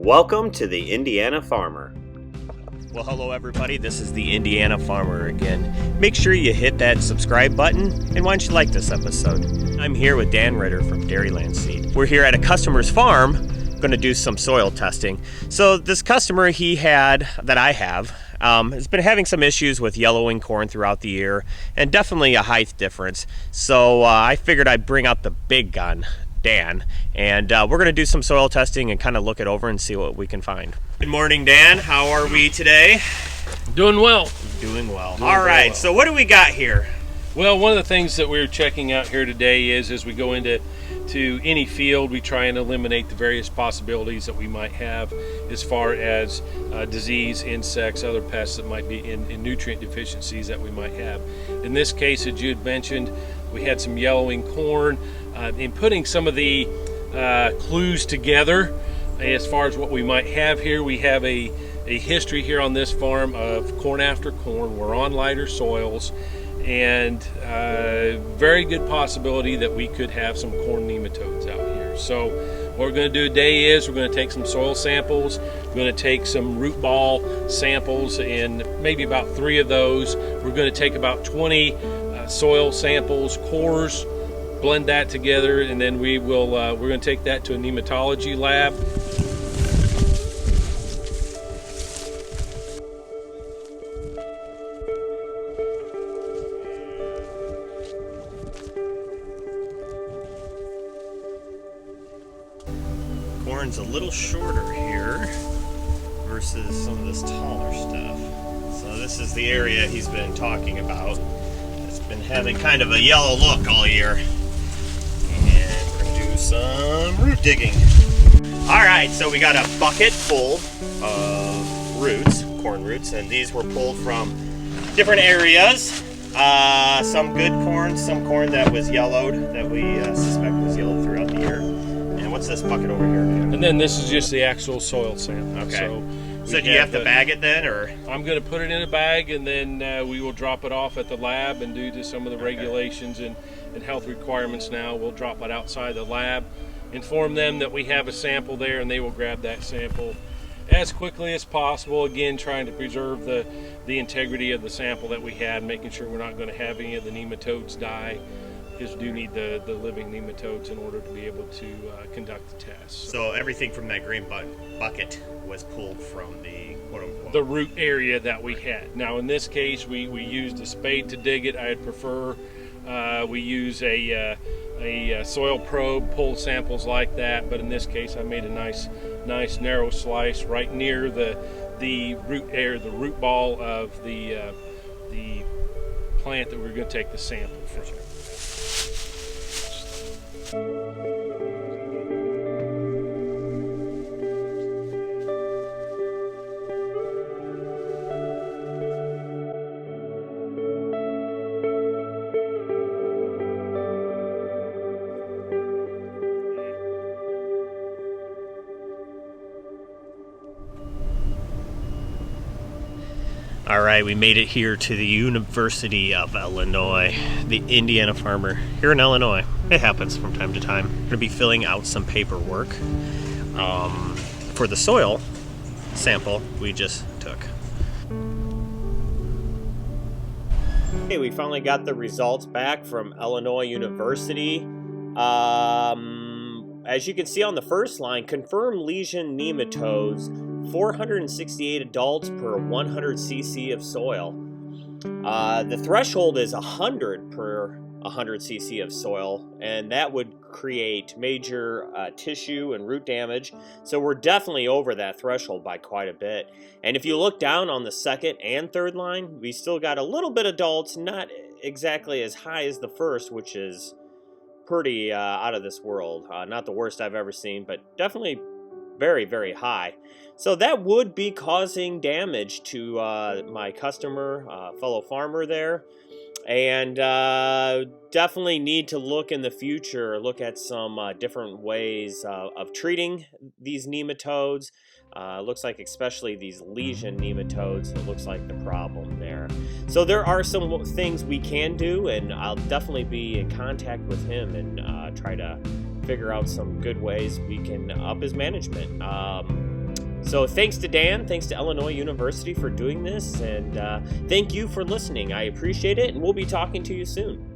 Welcome to the Indiana Farmer. Well, hello everybody, this is the Indiana Farmer again. Make sure you hit that subscribe button, and why don't you like this episode? I'm here with Dan Ritter from Dairyland Seed. We're here at a customer's farm, going to do some soil testing. So this customer that I have, has been having some issues with yellowing corn throughout the year, and definitely a height difference. So I figured I'd bring out the big gun, Dan, and we're going to do some soil testing and kind of look it over and see what we can find. Good morning, Dan. How are we today? Doing well. Doing well. All right, so what do we got here? Well, one of the things that we're checking out here today is as we go into any field, we try and eliminate the various possibilities that we might have as far as disease, insects, other pests that might be in nutrient deficiencies that we might have. In this case, as you had mentioned, we had some yellowing corn. In putting some of the clues together as far as what we might have here, we have a history here on this farm of corn after corn. We're on lighter soils, and very good possibility that we could have some corn nematodes out here. So what we're going to do today is we're going to take some soil samples. We're going to take some root ball samples, and maybe about 3 of those. We're going to take about 20 soil samples, cores, blend that together, and then we're going to take that to a nematology lab. Corn's a little shorter here versus some of this taller stuff. So this is the area he's been talking about. It's been having kind of a yellow look all year. And we're gonna do some root digging. All right, so we got a bucket full of roots, corn roots, and these were pulled from different areas. Some good corn, some corn that was yellowed, that we suspect was yellowed throughout the year. And what's this bucket over here, Dan? And then this is just the actual soil sample. Okay. So do you have to bag it then, or? I'm going to put it in a bag, and then we will drop it off at the lab, and due to some of the regulations and health requirements now, we'll drop it outside the lab, inform them that we have a sample there, and they will grab that sample as quickly as possible, again trying to preserve the integrity of the sample that we had, making sure we're not going to have any of the nematodes die, because we do need the living nematodes in order to be able to conduct the test. So everything from that green bucket was pulled from the quote-unquote the root area that we had. Now in this case, we used a spade to dig it. I'd prefer we use a soil probe, pull samples like that, but in this case I made a nice narrow slice right near the root area, the root ball of the plant that we're going to take the sample from. All right, we made it here to the University of Illinois, the Indiana Farmer here in Illinois. It happens from time to time. We're going to be filling out some paperwork for the soil sample we just took. Okay, we finally got the results back from Illinois University. As you can see on the first line, confirmed lesion nematodes, 468 adults per 100 cc of soil. The threshold is 100 per 100 cc of soil, and that would create major tissue and root damage. So we're definitely over that threshold by quite a bit. And if you look down on the second and third line, we still got a little bit adults, not exactly as high as the first, which is pretty out of this world. Not the worst I've ever seen, but definitely very, very high. So that would be causing damage to my customer, fellow farmer there. And definitely need to look in the future, look at some different ways of treating these nematodes. Looks like especially these lesion nematodes, it looks like the problem there. So there are some things we can do, and I'll definitely be in contact with him and try to figure out some good ways we can up his management. So thanks to Dan, thanks to Illinois University for doing this, and thank you for listening. I appreciate it, and we'll be talking to you soon.